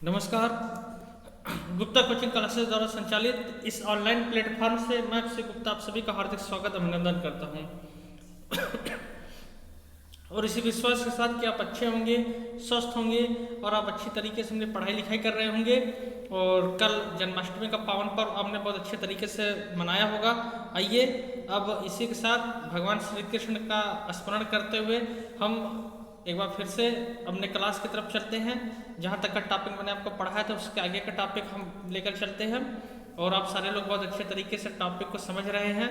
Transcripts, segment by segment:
नमस्कार। Gupta coaching classes द्वारा संचालित इस ऑनलाइन प्लेटफॉर्म से मैं अक्षय गुप्ता आप सभी का हार्दिक स्वागत अभिनंदन करता हूं और इसी विश्वास के साथ कि आप अच्छे होंगे, स्वस्थ होंगे और आप अच्छी तरीके से अपनी पढ़ाई लिखाई कर रहे होंगे। और कल जन्माष्टमी का पावन पर्व आपने बहुत अच्छे तरीके से मनाया होगा। आइए अब इसी के साथ भगवान श्री कृष्ण का स्मरण करते हुए हम एक बार फिर से अपने क्लास की तरफ चलते हैं। जहाँ तक का टॉपिक मैंने आपको पढ़ाया था उसके आगे का टॉपिक हम लेकर चलते हैं और आप सारे लोग बहुत अच्छे तरीके से टॉपिक को समझ रहे हैं।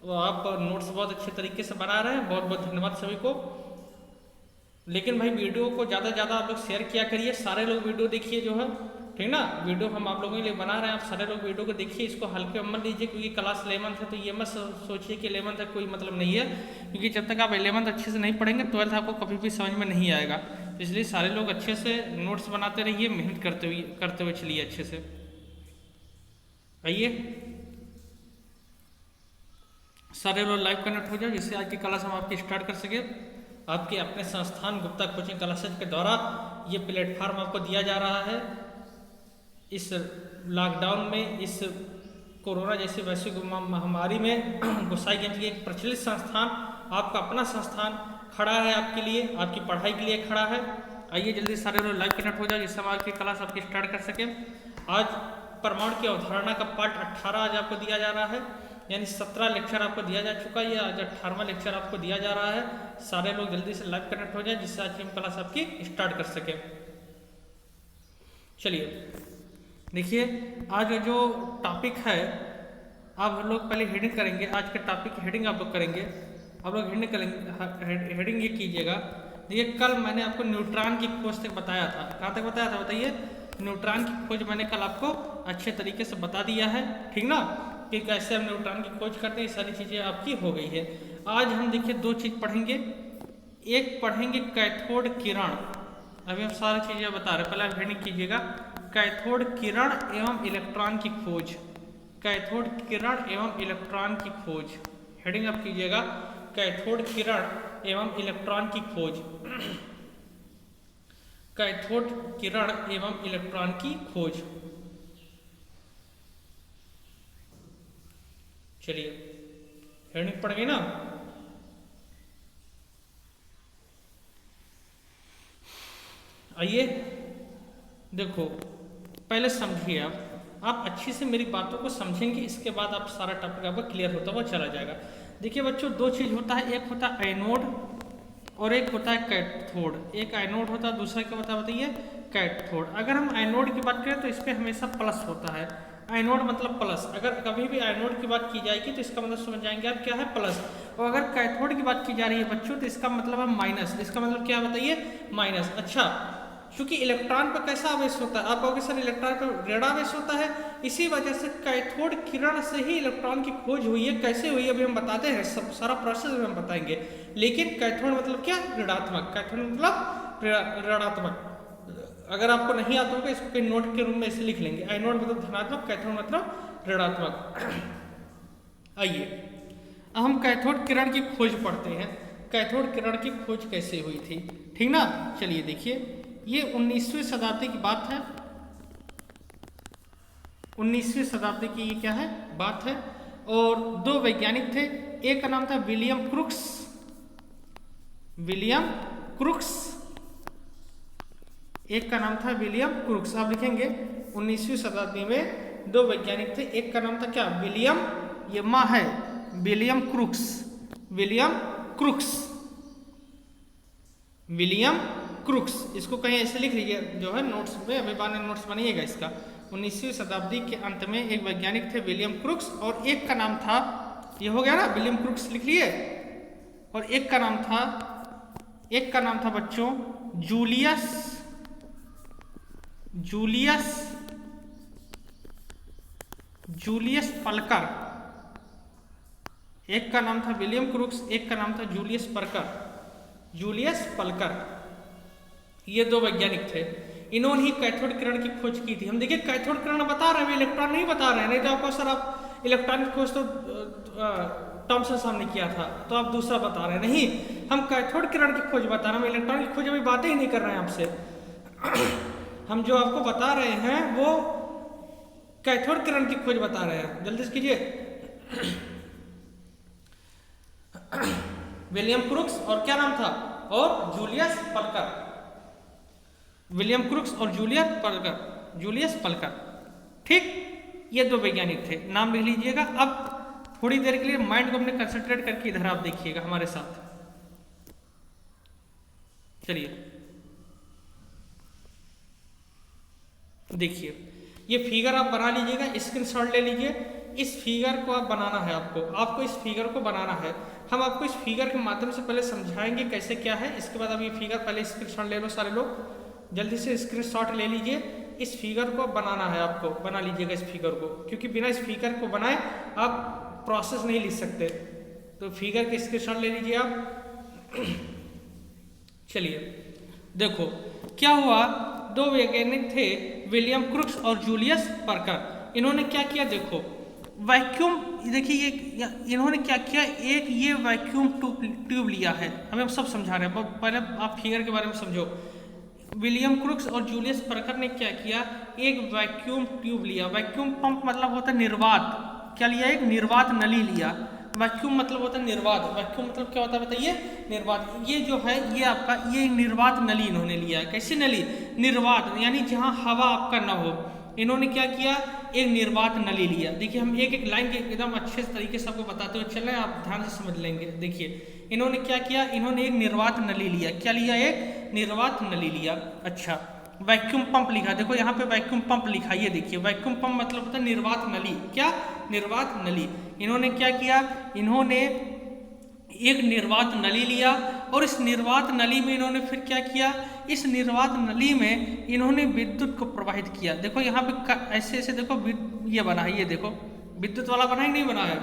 तो आप नोट्स बहुत अच्छे तरीके से बना रहे हैं, बहुत बहुत धन्यवाद सभी को। लेकिन भाई वीडियो को ज़्यादा से ज़्यादा आप लोग शेयर किया करिए, सारे लोग वीडियो देखिए जो है, ठीक ना। वीडियो हम आप लोगों के लिए बना रहे हैं, आप सारे लोग वीडियो को देखिए, इसको हल्के मत लीजिए क्योंकि क्लास 11th है तो ये मत सोचिए कि 11th का कोई मतलब नहीं है, क्योंकि जब तक आप 11th अच्छे से नहीं पढ़ेंगे 12th आपको कभी भी समझ में नहीं आएगा। तो इसलिए सारे लोग अच्छे से नोट्स बनाते रहिए, मेहनत करते हुए चलिए अच्छे से। आइए सारे लोग लाइव कनेक्ट हो जाओ जिससे आज की क्लास हम आपकी स्टार्ट कर सके। आपके अपने संस्थान गुप्ता कोचिंग क्लासेज के द्वारा ये प्लेटफॉर्म आपको दिया जा रहा है। इस लॉकडाउन में, इस कोरोना जैसी वैश्विक महामारी में गोसाईगंज की एक प्रचलित संस्थान, आपका अपना संस्थान खड़ा है आपके लिए, आपकी पढ़ाई के लिए खड़ा है। आइए जल्दी सारे लोग लाइव कनेक्ट हो जाओ जिससे हम आज की क्लास आपकी स्टार्ट कर सकें। आज परमाणु की अवधारणा का पार्ट 18 आज आपको दिया जा रहा है, यानी 17 लेक्चर आपको दिया जा चुका है, आज 18वां लेक्चर आपको दिया जा रहा है। सारे लोग जल्दी से लाइव कनेक्ट हो जाए जिससे आज की हम क्लास आपकी स्टार्ट कर सके। चलिए देखिए आज जो टॉपिक है, आप लोग पहले हेडिंग करेंगे। आज के टॉपिक की हेडिंग आप लोग करेंगे, आप लोग हेडिंग करेंगे। हेडिंग ये कीजिएगा। देखिए कल मैंने आपको न्यूट्रॉन की खोज तक बताया था, कहाँ तक बताया था बताइए। न्यूट्रॉन की खोज मैंने कल आपको अच्छे तरीके से बता दिया है, ठीक ना, कि कैसे हम न्यूट्रॉन की खोज करते हैं। ये सारी चीज़ें आपकी हो गई है। आज हम देखिए दो चीज़ पढ़ेंगे। एक पढ़ेंगे कैथोड किरण, अभी हम सारी चीज़ें बता रहे हैं, पहले आप हेडिंग कीजिएगा। कैथोड किरण एवं इलेक्ट्रॉन की खोज, कैथोड किरण एवं इलेक्ट्रॉन की खोज, हेडिंग आप कीजिएगा कैथोड किरण एवं इलेक्ट्रॉन की खोज। कैथोड किरण एवं इलेक्ट्रॉन की खोज। चलिए हेडिंग पढ़ गई ना। आइए देखो पहले समझिए, आप अच्छी से मेरी बातों को समझेंगे, इसके बाद आप सारा टॉपिक आपका क्लियर होता हुआ चला जाएगा। देखिए बच्चों दो चीज़ होता है, एक होता है एनोड और एक होता है कैथोड। एक एनोड होता है, दूसरा क्या होता है बताइए, कैथोड। अगर हम एनोड की बात करें तो इस पर हमेशा प्लस होता है। एनोड मतलब प्लस, अगर कभी भी एनोड की बात की जाएगी तो इसका मतलब समझ जाएंगे आप क्या है, प्लस। और अगर कैथोड की बात की जा रही है बच्चों तो इसका मतलब है माइनस। इसका मतलब क्या बताइए, माइनस। अच्छा, क्योंकि इलेक्ट्रॉन पर कैसा आवेश होता है, आप कहोगे सर इलेक्ट्रॉन पर ऋण आवेश होता है, इसी वजह से कैथोड किरण से ही इलेक्ट्रॉन की खोज हुई है। कैसे हुई अभी हम बताते हैं, सब सारा प्रोसेस हम बताएंगे। लेकिन कैथोड मतलब क्या, ऋणात्मक। कैथोड मतलब ऋणात्मक। अगर आपको नहीं आता होगा इसको कहीं नोट के रूप में ऐसे लिख लेंगे, एनोड मतलब धनात्मक, कैथोड मतलब ऋणात्मक। आइए अब हम कैथोड किरण की खोज पढ़ते हैं। कैथोड किरण की खोज कैसे हुई थी, ठीक ना। चलिए देखिए ये 19वीं शताब्दी की बात है। 19वीं शताब्दी की ये क्या है, बात है। और दो वैज्ञानिक थे, एक का नाम था विलियम क्रुक्स, विलियम क्रुक्स, एक का नाम था विलियम क्रुक्स। आप लिखेंगे 19वीं शताब्दी में दो वैज्ञानिक थे, एक का नाम था क्या, विलियम, ये माँ है, William crooks, William crooks, William crooks. इसको कहीं ऐसे लिख लीजिए जो है नोट्स में, अभी बाद में नोट्स बनिएगा इसका। 19वीं शताब्दी के अंत में एक वैज्ञानिक थे विलियम क्रुक्स, और एक का नाम था, ये हो गया ना, विलियम क्रुक्स लिख लिए, और एक का नाम था बच्चों जूलियस पलकर। एक का नाम था विलियम क्रुक्स, एक का नाम था जूलियस पलकर। ये दो वैज्ञानिक थे, इन्होंने ही कैथोड किरण की खोज की थी। हम देखिए कैथोड किरण बता रहे हैं, इलेक्ट्रॉन नहीं बता रहे हैं। नहीं तो आपको सर आप इलेक्ट्रॉन की खोज तो टॉमसन साहब ने किया था, तो आप दूसरा बता रहे हैं। नहीं, हम कैथोड किरण की खोज बता रहे हैं, हम इलेक्ट्रॉन की खोज अभी बातें ही नहीं कर रहे हैं आपसे। हम जो आपको बता रहे हैं वो कैथोड किरण की खोज बता रहे हैं, जल्दी से कीजिए। विलियम क्रूक्स और क्या नाम था, और जूलियस पलकर। विलियम क्रूक्स और जूलियस पलकर, ठीक, ये दो वैज्ञानिक थे, नाम लिख लीजिएगा। अब थोड़ी देर के लिए माइंड को अपने कंसंट्रेट करके इधर आप देखिएगा हमारे साथ। चलिए देखिए, ये फिगर आप बना लीजिएगा, स्क्रीनशॉट ले लीजिए। इस फिगर को आप बनाना है, आपको इस फिगर को बनाना है। हम आपको इस फिगर के माध्यम से पहले समझाएंगे कैसे क्या है, इसके बाद आप ये फिगर पहले स्क्रीनशॉट ले लो। सारे लोग जल्दी से स्क्रीनशॉट ले लीजिए। इस फिगर को बनाना है, आपको बना लीजिएगा इस फिगर को, क्योंकि बिना इस फिगर को बनाए आप प्रोसेस नहीं लिख सकते। तो फिगर के स्क्रीनशॉट ले लीजिए आप। चलिए देखो क्या हुआ, दो वैज्ञानिक थे, विलियम क्रूक्स और जूलियस पलकर। इन्होंने क्या किया, देखो वैक्यूम, देखिए ये इन्होंने क्या किया, एक ये वैक्यूम ट्यूब लिया है। हमें सब समझा रहे हैं, पहले आप फिगर के बारे में समझो। विलियम क्रूक्स और जूलियस पलकर ने क्या किया, एक वैक्यूम ट्यूब लिया। वैक्यूम पंप मतलब होता है निर्वात, क्या लिया, एक निर्वात नली लिया। वैक्यूम मतलब होता है निर्वात, वैक्यूम मतलब क्या होता है बताइए, निर्वात। ये जो है ये आपका ये निर्वात नली इन्होंने लिया। कैसी नली, निर्वात, यानी जहाँ हवा आपका ना हो। इन्होंने क्या किया, एक निर्वात नली लिया। देखिए हम एक एक लाइन के एकदम अच्छे तरीके से आपको बताते हुए चल रहे हैं, आप ध्यान से समझ लेंगे। देखिए इन्होंने क्या किया, इन्होंने एक निर्वात नली लिया। क्या लिया, एक निर्वात नली लिया। अच्छा, वैक्यूम पंप लिखा, देखो यहाँ पे वैक्यूम पंप लिखा, ये देखिए वैक्यूम पंप मतलब होता है निर्वात नली। क्या, निर्वात नली। इन्होंने क्या किया, इन्होंने एक निर्वात नली लिया और इस निर्वात नली में इन्होंने फिर क्या किया, इस निर्वात नली में इन्होंने विद्युत को प्रवाहित किया। देखो यहाँ पे ऐसे ऐसे देखो ये बना है, ये देखो विद्युत वाला बना है कि नहीं बना है,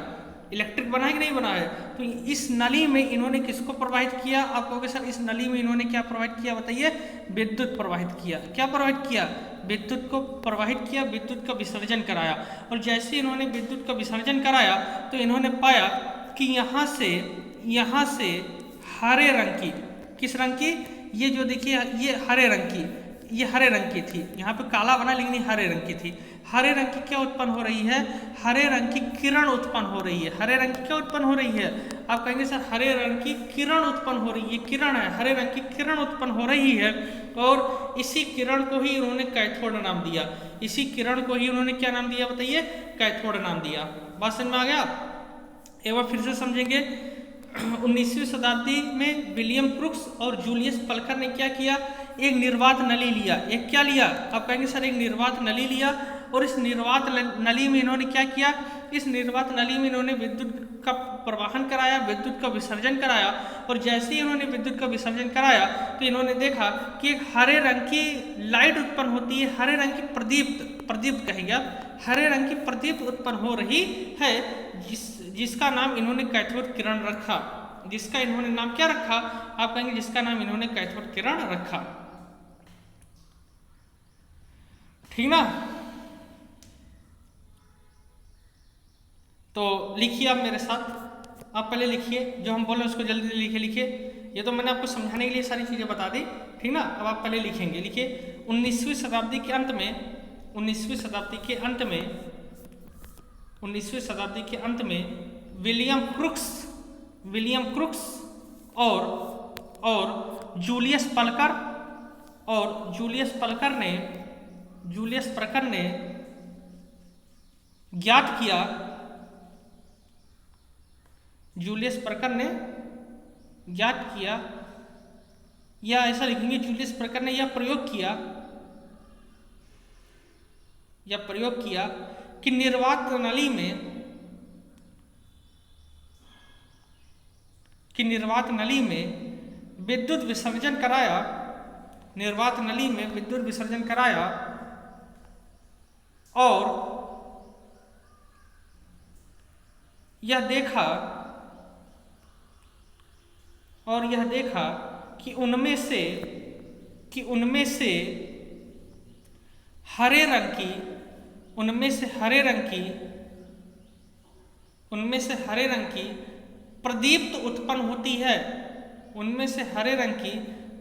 इलेक्ट्रिक बना है कि नहीं बना है। तो इस नली में इन्होंने किसको प्रवाहित किया, आप कहोगे सर इस नली में इन्होंने क्या प्रवाहित किया, बताइए, विद्युत प्रवाहित किया। क्या प्रवाहित किया, विद्युत को प्रवाहित किया, विद्युत का विसर्जन कराया। और जैसे इन्होंने विद्युत का विसर्जन कराया तो इन्होंने पाया कि यहाँ से हरे रंग की, किस रंग की, ये जो देखिए ये हरे रंग की, ये हरे रंग की थी। यहाँ पे काला बना लेकिन हरे रंग की थी। हरे रंग की क्या उत्पन्न हो रही है, हरे रंग की किरण उत्पन्न हो रही है। हरे रंग की क्या उत्पन्न हो रही है, आप कहेंगे सर हरे रंग की किरण उत्पन्न हो रही है, किरण है, हरे रंग की किरण उत्पन्न हो रही है। और इसी किरण को ही उन्होंने कैथोड नाम दिया। इसी किरण को ही उन्होंने क्या नाम दिया, बताइए, कैथोड नाम दिया। बात समझ में आ गया। एक बार फिर से समझेंगे। 19वीं शताब्दी में विलियम क्रूक्स और जूलियस पलकर ने क्या किया, एक निर्वात नली लिया। एक क्या लिया, आप कहेंगे सर एक निर्वात नली लिया। और इस निर्वात नली में इन्होंने क्या किया, इस निर्वात नली में इन्होंने विद्युत का प्रवाहन कराया, विद्युत का विसर्जन कराया। और जैसे ही इन्होंने विद्युत का विसर्जन कराया तो इन्होंने देखा कि एक हरे रंग की लाइट उत्पन्न होती है, हरे रंग की प्रदीप्त कहेंगे आप, हरे रंग की प्रदीप्त उत्पन्न हो रही है, जिसका नाम इन्होंने कैथोड किरण रखा। जिसका इन्होंने नाम क्या रखा, आप कहेंगे जिसका नाम इन्होंने कैथोड किरण रखा। ठीक ना। तो लिखिए आप मेरे साथ, आप पहले लिखिए, जो हम बोले उसको जल्दी लिखिए। ये तो मैंने आपको समझाने के लिए सारी चीजें बता दी, ठीक ना। अब आप पहले लिखेंगे, लिखिए 19वीं शताब्दी के अंत में विलियम क्रूक्स और जूलियस पलकर ने ज्ञात किया, या ऐसा लिखेंगे, जूलियस पलकर ने यह प्रयोग किया कि निर्वात नली में विद्युत विसर्जन कराया, और यह देखा कि उनमें से हरे रंग की प्रदीप्त उत्पन्न होती है। उनमें से हरे रंग की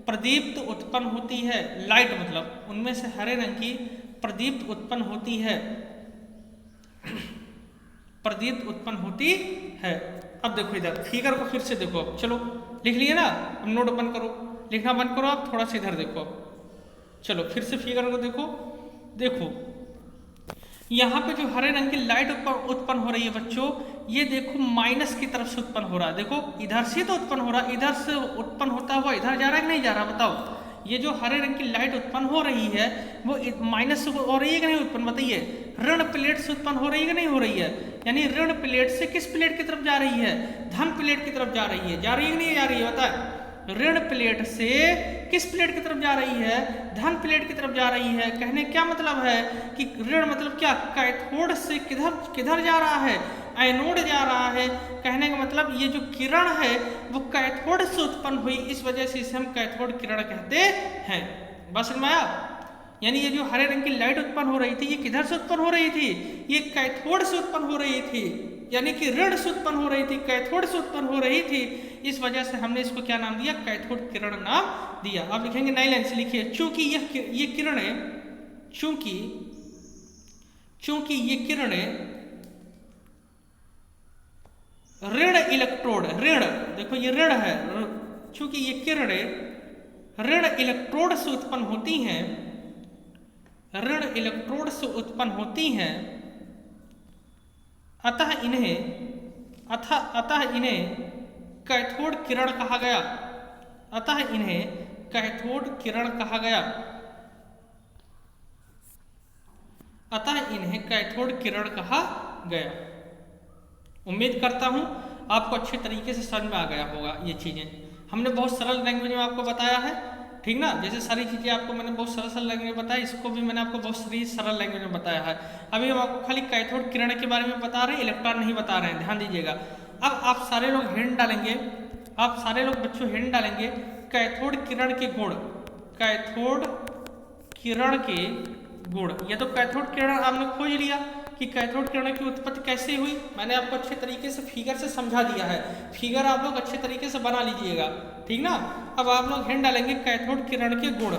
प्रदीप्त उत्पन्न होती है, लाइट मतलब उनमें से हरे रंग की प्रदीप्त उत्पन्न होती है, प्रदीप्त उत्पन्न होती है। अब देखो इधर फिगर को फिर से देखो, अब चलो लिख लिए ना, अब नोट बंद करो, लिखना बंद करो, आप थोड़ा सा इधर देखो। चलो फिर से फिगर को देखो, देखो यहाँ पे जो हरे रंग की लाइट उत्पन्न हो रही है बच्चों, ये देखो माइनस की तरफ से उत्पन्न हो रहा है। देखो इधर से तो उत्पन्न हो रहा है, इधर से उत्पन्न होता हुआ इधर जा रहा है कि नहीं जा रहा, बताओ। ये जो हरे रंग की लाइट उत्पन्न हो रही है वो माइनस से हो रही है कि नहीं उत्पन्न, बताइए। ऋण प्लेट से उत्पन्न हो रही है कि नहीं हो रही है, यानी ऋण प्लेट से किस प्लेट की तरफ जा रही है, धन प्लेट की तरफ जा रही है, जा रही है कि नहीं जा रही है, बताए। ऋण प्लेट से किस प्लेट की तरफ जा रही है, धन प्लेट की तरफ जा रही है। कहने क्या मतलब है कि ऋण मतलब क्या, कैथोड से किधर किधर जा रहा है, एनोड जा रहा है। कहने का मतलब ये जो किरण है वो कैथोड से उत्पन्न हुई, इस वजह से इसे हम कैथोड किरण कहते हैं। बस समझ में आया। यानी ये जो हरे रंग की लाइट उत्पन्न हो रही थी ये किधर से उत्पन्न हो रही थी, ये कैथोड से उत्पन्न हो रही थी, यानी कि ऋण से उत्पन्न हो रही थी, कैथोड से उत्पन्न हो रही थी। इस वजह से हमने इसको क्या नाम दिया, कैथोड किरण नाम दिया। अब लिखेंगे नई लाइन से, लिखिए चूंकि ये किरणें, चूंकि ये किरणें ऋण इलेक्ट्रोड, ऋण देखो ये ऋण है, चूंकि ये किरणें ऋण इलेक्ट्रोड से उत्पन्न होती हैं, ऋण इलेक्ट्रोड से उत्पन्न होती हैं, अतः इन्हें कैथोड किरण कहा गया, अतः इन्हें कैथोड किरण कहा गया, अतः इन्हें कैथोड किरण कहा गया। उम्मीद करता हूं आपको अच्छे तरीके से समझ में आ गया होगा। ये चीजें हमने बहुत सरल लैंग्वेज में आपको बताया है, ठीक ना। जैसे सारी चीजें आपको मैंने बहुत सरल लैंग्वेज में बताया, इसको भी मैंने आपको बहुत सरल लैंग्वेज में बताया है। अभी हम आपको खाली कैथोड किरण के बारे में बता रहे हैं, इलेक्ट्रॉन नहीं बता रहे हैं, ध्यान दीजिएगा। अब आप सारे लोग हिंट डालेंगे, आप सारे लोग बच्चों हिंट डालेंगे कैथोड किरण के गुण, कैथोड किरण के गुण। ये तो कैथोड किरण आपने खोज लिया कि कैथोड किरण की उत्पत्ति कैसे हुई, मैंने आपको अच्छे तरीके से फिगर से समझा दिया है। फिगर आप लोग अच्छे तरीके से बना लीजिएगा, ठीक ना। अब आप लोग हिंट डालेंगे कैथोड किरण के गुण,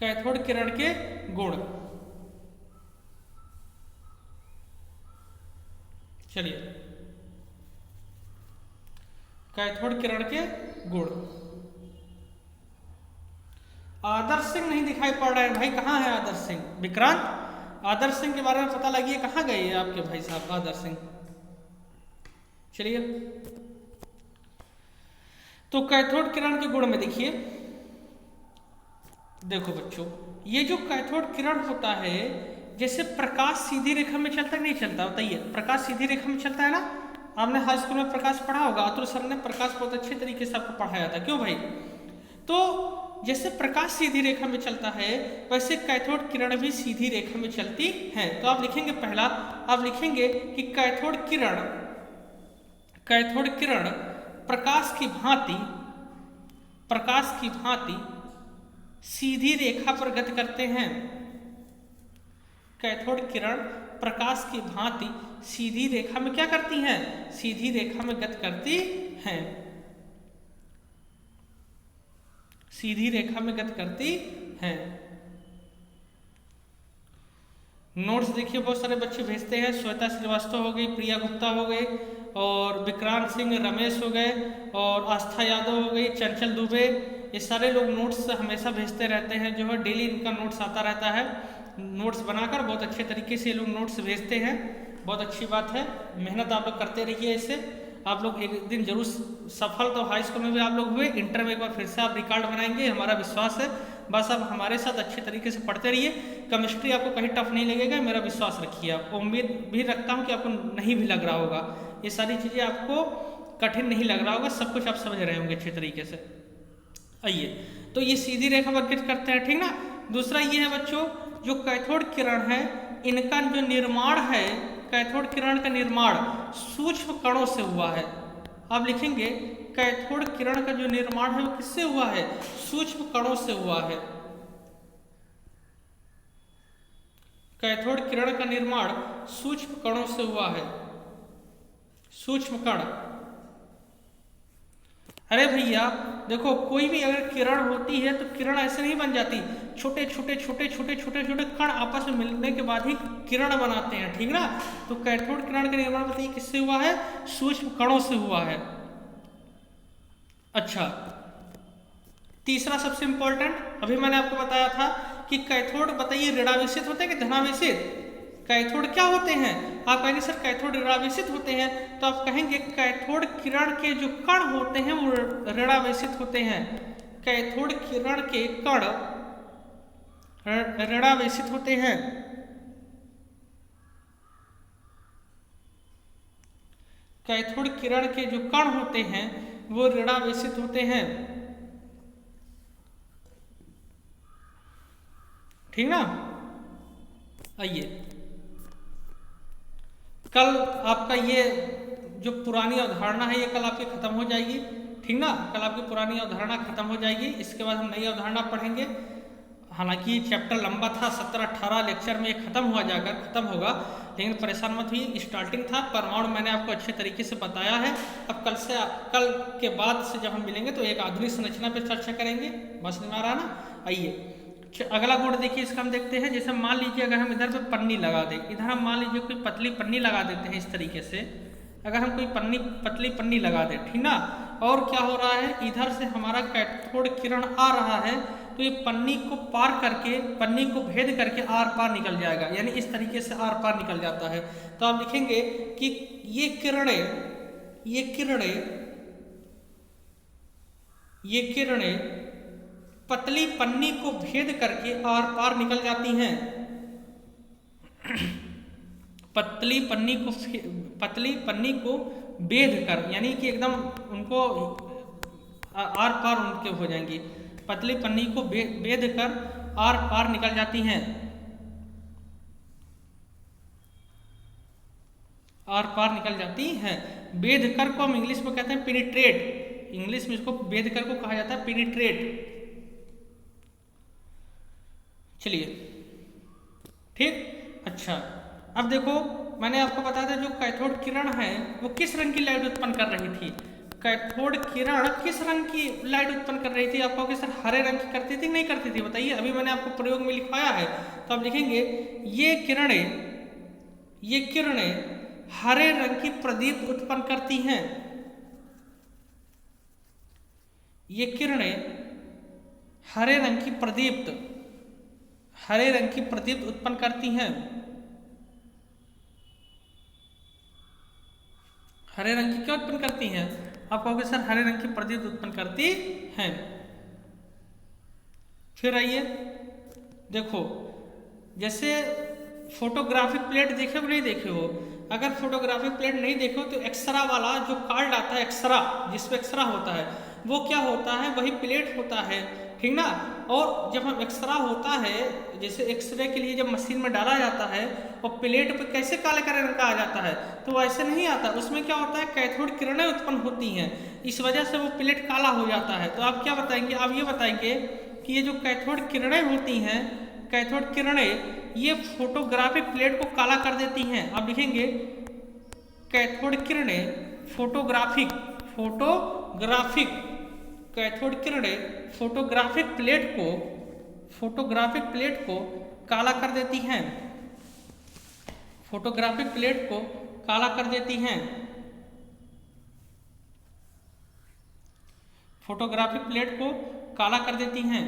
कैथोड किरण के गुण। चलिए कैथोड किरण के गुण। आदर्श सिंह नहीं दिखाई पड़ रहे हैं भाई, कहाँ है आदर्श सिंह, विक्रांत। आदर्श सिंह के बारे में पता लगिए, कहाँ गए हैं आपके भाई साहब आदर्श सिंह। चलिए तो कैथोड किरण के गुण में देखिए, देखो बच्चों ये जो कैथोड किरण होता है, जैसे प्रकाश सीधी रेखा में चलता है नहीं चलता, बताइए। प्रकाश सीधी रेखा में चलता है ना, आपने हाई स्कूल में प्रकाश पढ़ा होगा, अतुल सर ने प्रकाश बहुत अच्छे तरीके से आपको पढ़ाया था, क्यों भाई। तो जैसे प्रकाश सीधी रेखा में चलता है वैसे कैथोड किरण भी सीधी रेखा में चलती है। तो आप लिखेंगे पहला, आप लिखेंगे कि कैथोड किरण प्रकाश की भांति सीधी रेखा पर गति करते हैं। कैथोड किरण प्रकाश की भांति सीधी रेखा में क्या करती हैं, सीधी रेखा में गति करती हैं, सीधी रेखा में गति करती हैं। नोट्स देखिए बहुत सारे बच्चे भेजते हैं, श्वेता श्रीवास्तव हो गई, प्रिया गुप्ता हो गई, और विक्रांत सिंह, रमेश हो गए, और आस्था यादव हो गई, चंचल दुबे। ये सारे लोग नोट्स हमेशा भेजते रहते हैं, जो है डेली इनका नोट्स आता रहता है। नोट्स बनाकर बहुत अच्छे तरीके से ये लोग नोट्स भेजते हैं, बहुत अच्छी बात है। मेहनत आप लोग करते रहिए, इससे आप लोग एक दिन जरूर सफल, तो हाई स्कूल में भी आप लोग हुए, इंटर में एक बार फिर से आप रिकॉर्ड बनाएंगे, हमारा विश्वास है। बस आप हमारे साथ अच्छे तरीके से पढ़ते रहिए। केमिस्ट्री आपको कहीं टफ नहीं लगेगा, मेरा विश्वास रखिए आप। उम्मीद भी रखता हूँ कि आपको नहीं भी लग रहा होगा, ये सारी चीज़ें आपको कठिन नहीं लग रहा होगा, सब कुछ आप समझ रहे होंगे अच्छे तरीके से। आइए, तो ये सीधी रेखा पर गति करते हैं, ठीक ना। दूसरा ये है बच्चों, जो कैथोड किरण है इनका जो निर्माण है, कैथोड किरण का निर्माण सूक्ष्म कणों से हुआ है। आप लिखेंगे कैथोड किरण का जो निर्माण है वो किससे हुआ है, सूक्ष्म कणों से हुआ है। कैथोड किरण का निर्माण सूक्ष्म कणों से हुआ है, सूक्ष्म कण। अरे भैया देखो कोई भी अगर किरण होती है तो किरण ऐसे नहीं बन जाती, छोटे छोटे छोटे छोटे छोटे छोटे कण आपस में मिलने के बाद ही किरण बनाते हैं, ठीक ना। तो कैथोड किरण का निर्माण बताइए किससे हुआ है, सूक्ष्म कणों से हुआ है। अच्छा, तीसरा सबसे इंपॉर्टेंट, अभी मैंने आपको बताया था कि कैथोड बताइए ऋणावेशित होते हैं कि धनावेशित। कैथोड क्या होते हैं, आप कहेंगे सर कैथोड ऋणावेशित होते हैं, तो आप कहेंगे कैथोड किरण के जो कण होते हैं वो ऋणावेशित होते हैं। कैथोड किरण के कण ऋणावेशित होते हैं। कैथोड किरण के जो कण होते हैं वो ऋणावेशित होते हैं, ठीक ना। आइए, कल आपका ये जो पुरानी अवधारणा है ये कल आपकी खत्म हो जाएगी, ठीक ना। कल आपकी पुरानी अवधारणा खत्म हो जाएगी, इसके बाद हम नई अवधारणा पढ़ेंगे। हालांकि चैप्टर लंबा था, 17-18 लेक्चर में ये खत्म होगा, लेकिन परेशान मत हुई, स्टार्टिंग था। परमाणु मैंने आपको अच्छे तरीके से बताया है। अब कल के बाद से जब हम मिलेंगे तो एक आधुनिक संरचना पर चर्चा करेंगे, बस नहीं आ रहा ना। आइए अगला गुण देखिए, इसका हम देखते हैं। जैसे मान लीजिए अगर हम इधर पे पन्नी लगा दें, इधर हम मान लीजिए कोई पतली पन्नी लगा देते हैं इस तरीके से, अगर हम कोई पतली पन्नी लगा दें, ठीक ना, और क्या हो रहा है, इधर से हमारा कैथोड किरण आ रहा है तो ये पन्नी को पार करके, पन्नी को भेद करके आर पार निकल जाएगा, यानी इस तरीके से आर पार निकल जाता है। तो आप लिखेंगे कि ये किरणें पतली पन्नी को भेद करके आर पार निकल जाती हैं। पतली पन्नी को भेद कर, यानी कि एकदम उनको आर पार उनके हो जाएंगी। पतली पन्नी को भेद कर आर पार निकल जाती हैं, आर पार निकल जाती हैं। भेद कर को हम इंग्लिश में कहते हैं पेनिट्रेट, इंग्लिश में इसको भेद कर को कहा जाता है पेनिट्रेट। चलिए ठीक। अच्छा, अब देखो मैंने आपको बताया था जो कैथोड किरण है वो किस रंग की लाइट उत्पन्न कर रही थी। कैथोड किरण किस रंग की लाइट उत्पन्न कर रही थी, आप कहोगे सर हरे रंग की करती थी, नहीं करती थी, बताइए। अभी मैंने आपको प्रयोग में लिखवाया है, तो आप लिखेंगे ये किरणें हरे रंग की प्रदीप्त उत्पन्न करती हैं। ये किरणें हरे रंग की प्रदीप्त उत्पन्न करती हैं। हरे रंग की क्यों उत्पन्न करती हैं, आप कहोगे सर हरे रंग की प्रदीप्त उत्पन्न करती हैं। फिर आइए देखो, जैसे फोटोग्राफिक प्लेट देखे हो नहीं देखे हो, अगर फोटोग्राफिक प्लेट नहीं देखो तो एक्सरा वाला जो कार्ड आता है, एक्सरा जिसपे एक्सरा होता है, वो क्या होता है, वही प्लेट होता है, ठीक ना। और जब हम एक्सरा होता है, जैसे एक्सरे के लिए जब मशीन में डाला जाता है और प्लेट पे कैसे काले काले रंग का आ जाता है, तो वैसे नहीं आता, उसमें क्या होता है कैथोड किरणें उत्पन्न होती हैं, इस वजह से वो प्लेट काला हो जाता है। तो आप क्या बताएंगे, आप ये बताएंगे कि ये जो कैथोड किरणें होती हैं, कैथोड किरणें ये फोटोग्राफिक प्लेट को काला कर देती हैं। आप लिखेंगे कैथोड किरणें कैथोड किरणें फोटोग्राफिक प्लेट को काला कर देती हैं, फोटोग्राफिक प्लेट को काला कर देती हैं, फोटोग्राफिक प्लेट को काला कर देती हैं।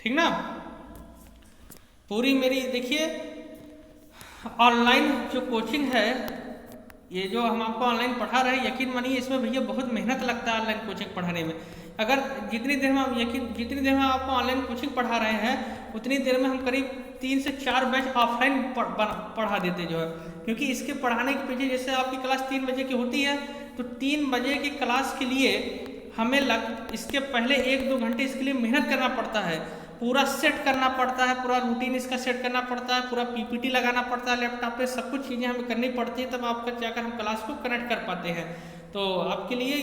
ठीक ना। पूरी मेरी देखिए ऑनलाइन जो कोचिंग है, ये जो हम आपको ऑनलाइन पढ़ा रहे हैं, यकीन मानिए इसमें भैया बहुत मेहनत लगता है ऑनलाइन कोचिंग पढ़ाने में। अगर जितनी देर में आपको ऑनलाइन कोचिंग पढ़ा रहे हैं, उतनी देर में हम करीब 3 से 4 बैच ऑफलाइन पढ़ा देते जो है, क्योंकि इसके पढ़ाने के पीछे जैसे आपकी क्लास 3 बजे की होती है, तो 3 बजे की क्लास के लिए हमें इसके पहले 1-2 घंटे इसके लिए मेहनत करना पड़ता है, पूरा सेट करना पड़ता है, पूरा रूटीन इसका सेट करना पड़ता है, पूरा पीपीटी लगाना पड़ता है लैपटॉप पे, सब कुछ चीज़ें हमें करनी पड़ती है, तब आपका जाकर हम क्लास को कनेक्ट कर पाते हैं। तो आपके लिए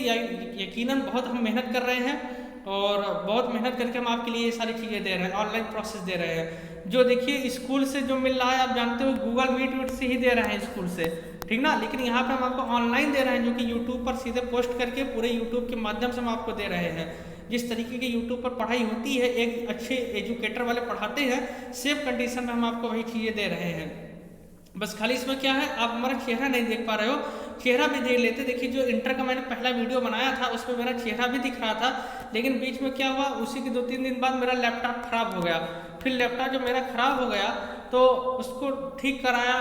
यकीनन बहुत हम मेहनत कर रहे हैं। और बहुत मेहनत करके हम आपके लिए ये सारी चीज़ें दे रहे हैं, ऑनलाइन प्रोसेस दे रहे हैं। जो देखिए स्कूल से जो मिल रहा है आप जानते हो गूगल मीट से ही दे रहे हैं स्कूल से, ठीक ना, लेकिन यहाँ पे हम आपको ऑनलाइन दे रहे हैं जो कि यूट्यूब पर सीधे पोस्ट करके पूरे यूट्यूब के माध्यम से हम आपको दे रहे हैं। जिस तरीके की यूट्यूब पर पढ़ाई होती है, एक अच्छे एजुकेटर वाले पढ़ाते हैं, सेफ कंडीशन में हम आपको वही चीज़ें दे रहे हैं। बस खाली इसमें क्या है, आप हमारा चेहरा नहीं देख पा रहे हो, चेहरा भी देख लेते। देखिए जो इंटर का मैंने पहला वीडियो बनाया था उसमें मेरा चेहरा भी दिख रहा था, लेकिन बीच में क्या हुआ, उसी के 2-3 दिन बाद मेरा लैपटॉप खराब हो गया। फिर लैपटॉप जब मेरा खराब हो गया तो उसको ठीक कराया,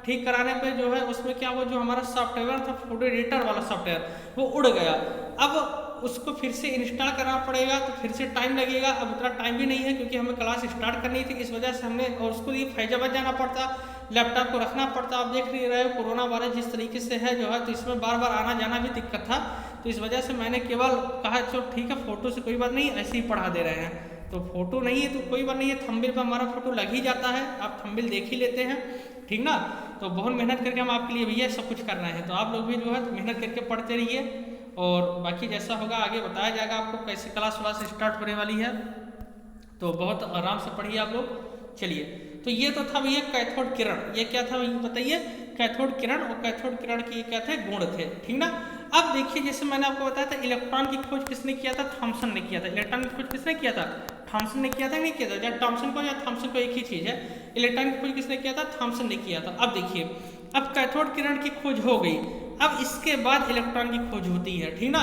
ठीक कराने पे जो है उसमें क्या हुआ, जो हमारा सॉफ्टवेयर था फोटो एडिटर वाला सॉफ्टवेयर वो उड़ गया। अब उसको फिर से इंस्टॉल करना पड़ेगा तो फिर से टाइम लगेगा। अब उतना टाइम भी नहीं है क्योंकि हमें क्लास स्टार्ट करनी थी, इस वजह से हमने, और उसको लिए फैजाबाद जाना पड़ता, लैपटॉप को रखना पड़ता। आप देख नहीं रहे हो कोरोना वायरस जिस तरीके से है जो है, तो इसमें बार बार आना जाना भी दिक्कत था। तो इस वजह से मैंने केवल कहा चलो ठीक है फोटो से कोई बात नहीं, ऐसे ही पढ़ा दे रहे हैं। तो फोटो नहीं है तो कोई बात नहीं है, थंबनेल पर हमारा फोटो लग ही जाता है, आप थंबनेल देख ही लेते हैं, ठीक ना। तो बहुत मेहनत करके हम आपके लिए भैया सब कुछ कर रहे हैं, तो आप लोग भी जो है मेहनत करके पढ़ते रहिए। और बाकी जैसा होगा आगे बताया जाएगा आपको कैसे क्लास स्टार्ट होने वाली है, तो बहुत आराम से पढ़िए आप लोग। चलिए, तो ये तो था भैया कैथोड किरण, ये क्या था भैया बताइए, कैथोड किरण, और कैथोड किरण के क्या थे, गुण थे, ठीक ना। अब देखिए जैसे मैंने आपको बताया था इलेक्ट्रॉन की खोज किसने किया था, थॉमसन ने किया था। इलेक्ट्रॉन की खोज किसने किया था, थॉमसन ने किया था, नहीं किया था, या थॉमसन को या थॉमसन को एक ही चीज है। इलेक्ट्रॉन की खोज किसने किया था, थॉमसन ने किया था। अब देखिए, अब कैथोड किरण की खोज हो गई, अब इसके बाद इलेक्ट्रॉन की खोज होती है, ठीक ना।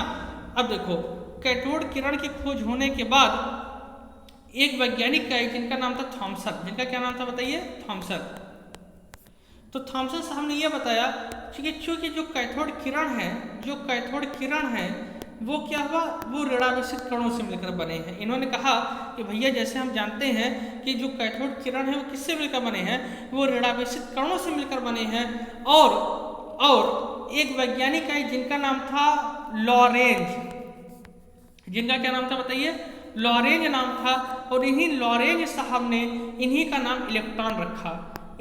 अब देखो कैथोड किरण की खोज होने के बाद एक वैज्ञानिक है जिनका नाम था थॉमसन, जिनका क्या नाम था बताइए, थॉमसन। तो थॉमसन साहब ने यह बताया कि चूंकि जो कैथोड किरण है, जो कैथोड किरण है वो क्या हुआ, वो ऋणावेशित कणों से मिलकर बने हैं। इन्होंने कहा कि भैया जैसे हम जानते हैं कि जो कैथोड किरण है वो किससे मिलकर बने हैं, वो ऋणावेशित कणों से मिलकर बने हैं। और एक वैज्ञानिक है जिनका नाम था लॉरेंज, जिनका क्या नाम था बताइए, लॉरेंज नाम था। और इन्हीं लॉरेंज साहब ने इन्हीं का नाम इलेक्ट्रॉन रखा,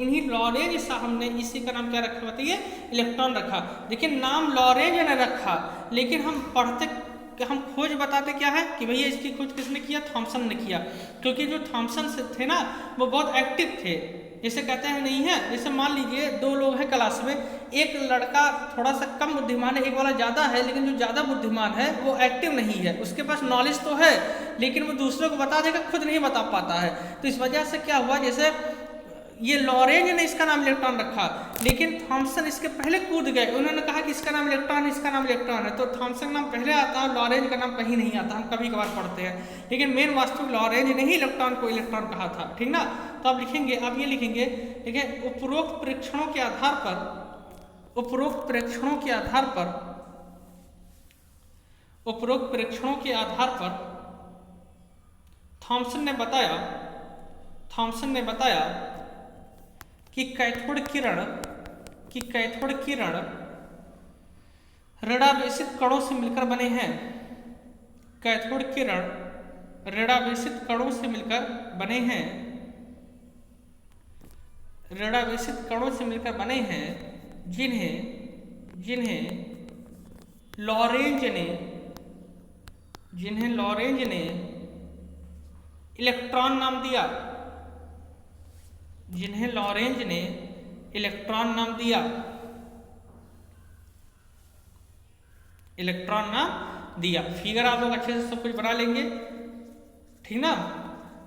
इन्हीं लॉरेंज साहब ने इसी का नाम क्या रखा बताइए, इलेक्ट्रॉन रखा। देखिए नाम लॉरेंज ने रखा, लेकिन हम पढ़ते, हम खोज बताते क्या है कि भैया इसकी खोज किसने किया, थॉमसन ने किया। क्योंकि जो थॉमसन से थे ना वो बहुत एक्टिव थे, जैसे कहते हैं नहीं है, जैसे मान लीजिए 2 लोग हैं क्लास में, एक लड़का थोड़ा सा कम बुद्धिमान है, एक वाला ज़्यादा है, लेकिन जो ज़्यादा बुद्धिमान है वो एक्टिव नहीं है, उसके पास नॉलेज तो है लेकिन वो दूसरों को बता देगा, खुद नहीं बता पाता है। तो इस वजह से क्या हुआ, जैसे ये लॉरेंज ने इसका नाम इलेक्ट्रॉन रखा, लेकिन थॉमसन इसके पहले कूद गए, उन्होंने कहा कि इसका नाम इलेक्ट्रॉन है, इसका नाम इलेक्ट्रॉन है। तो थॉमसन नाम पहले आता है, लॉरेंज का नाम कहीं नहीं आता, हम कभी कभार पढ़ते हैं, लेकिन मेन वास्तविक लॉरेंज ने ही इलेक्ट्रॉन को इलेक्ट्रॉन कहा था, ठीक ना। तो आप लिखेंगे, आप ये लिखेंगे, देखिए उपरोक्त परीक्षणों के आधार पर, उपरोक्त परीक्षणों के आधार पर, उपरोक्त परीक्षणों के आधार पर थॉमसन ने बताया कि कैथोड किरण ऋणावेशित कणों से मिलकर बने हैं। कैथोड किरण ऋणावेशित कणों से मिलकर बने हैं, ऋणावेशित कणों से मिलकर बने हैं, जिन्हें लॉरेंज ने इलेक्ट्रॉन नाम दिया, जिन्हें लॉरेंज ने इलेक्ट्रॉन नाम दिया, इलेक्ट्रॉन नाम दिया। फिगर आप लोग अच्छे से सब कुछ बना लेंगे, ठीक ना।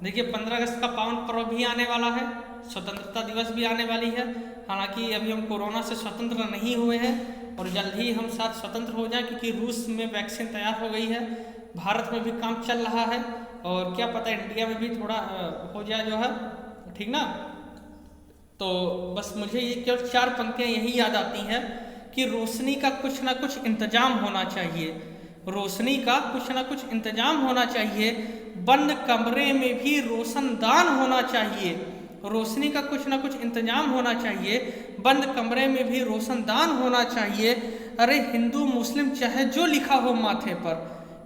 देखिए 15 अगस्त का पावन पर्व भी आने वाला है, स्वतंत्रता दिवस भी आने वाली है। हालांकि अभी हम कोरोना से स्वतंत्र नहीं हुए हैं और जल्द ही हम साथ स्वतंत्र हो जाएं, क्योंकि रूस में वैक्सीन तैयार हो गई है, भारत में भी काम चल रहा है, और क्या पता इंडिया में भी थोड़ा हो जाए जो है, ठीक ना। तो बस मुझे ये केवल 4 पंक्तियां यही याद आती हैं कि रोशनी का कुछ ना कुछ इंतजाम होना चाहिए, रोशनी का कुछ ना कुछ इंतजाम होना चाहिए, बंद कमरे में भी रोशनदान होना चाहिए, रोशनी का कुछ ना कुछ इंतजाम होना चाहिए, बंद कमरे में भी रोशनदान होना चाहिए। अरे हिंदू मुस्लिम चाहे जो लिखा हो माथे पर,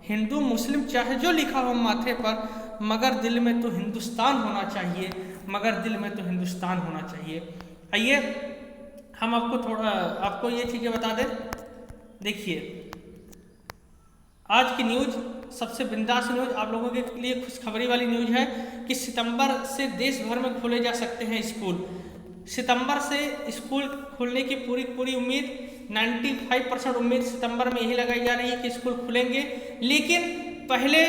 हिंदू मुस्लिम चाहे जो लिखा हो माथे पर, मगर दिल में तो हिंदुस्तान होना चाहिए, मगर दिल में तो हिंदुस्तान होना चाहिए। आइए हम आपको थोड़ा, आपको ये चीज़ें बता दें। देखिए आज की न्यूज सबसे बिंदास न्यूज आप लोगों के लिए खुशखबरी वाली न्यूज है कि सितंबर से देश भर में खोले जा सकते हैं स्कूल। सितंबर से स्कूल खुलने की पूरी उम्मीद 95% उम्मीद सितंबर में यही लगाई जा रही है कि स्कूल खुलेंगे। लेकिन पहले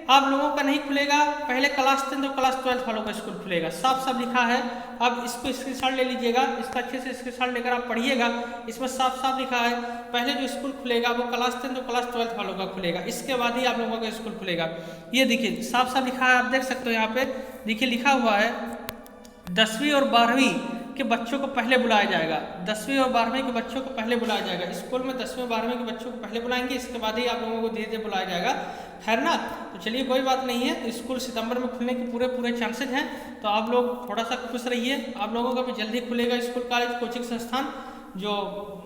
आप लोगों का नहीं खुलेगा, पहले क्लास 10 और क्लास 12 वालों का स्कूल खुलेगा। साफ साफ लिखा है, अब इसको स्क्रीनशॉट ले लीजिएगा, इसका अच्छे से स्क्रीनशॉट लेकर आप पढ़िएगा। इसमें साफ साफ लिखा है पहले जो स्कूल खुलेगा वो क्लास 10 और क्लास 12 वालों का खुलेगा, इसके बाद ही आप लोगों का स्कूल खुलेगा। ये देखिए साफ साफ लिखा है, आप देख सकते हो यहाँ पे देखिए लिखा हुआ है 10वीं और 12वीं के बच्चों को पहले बुलाया जाएगा। 10वीं और 12वीं के बच्चों को पहले बुलाया जाएगा स्कूल में। 10वीं और 12वीं के बच्चों को पहले बुलाएंगे, इसके बाद ही आप लोगों को धीरे धीरे बुलाया जाएगा। खैर ना, तो चलिए कोई बात नहीं है, तो स्कूल सितंबर में खुलने के पूरे चांसेज हैं। तो आप लोग थोड़ा सा खुश रहिए, आप लोगों का भी जल्दी खुलेगा स्कूल, कॉलेज, कोचिंग संस्थान जो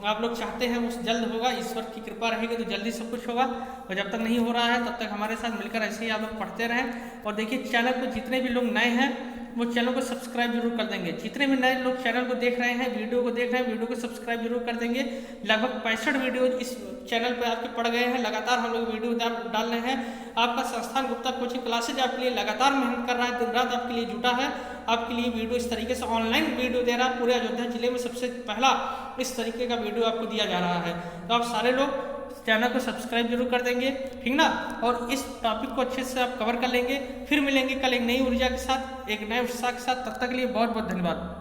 आप लोग चाहते हैं उस जल्द होगा। ईश्वर की कृपा रहेगी तो जल्दी सब कुछ होगा। और जब तक नहीं हो रहा है तब तक हमारे साथ मिलकर ऐसे ही आप लोग पढ़ते रहें। और देखिए चैनल पर जितने भी लोग नए हैं वो चैनल को सब्सक्राइब जरूर कर देंगे। जितने भी नए लोग चैनल को देख रहे हैं, वीडियो को देख रहे हैं, वीडियो को सब्सक्राइब जरूर कर देंगे। लगभग 65 वीडियो इस चैनल पे आपके पड़ गए हैं, लगातार हम लोग वीडियो डाल रहे हैं। आपका संस्थान गुप्ता कोचिंग क्लासेज आपके लिए लगातार मेहनत कर रहा है, दिन रात आपके लिए जुटा है, आपके लिए वीडियो इस तरीके से ऑनलाइन वीडियो दे रहा है। पूरे अयोध्या जिले में सबसे पहला इस तरीके का वीडियो आपको दिया जा रहा है। तो आप सारे लोग चैनल को सब्सक्राइब जरूर कर देंगे, ठीक ना। और इस टॉपिक को अच्छे से आप कवर कर लेंगे। फिर मिलेंगे कल एक नई ऊर्जा के साथ, एक नए उत्साह के साथ। तब तक के लिए बहुत बहुत धन्यवाद।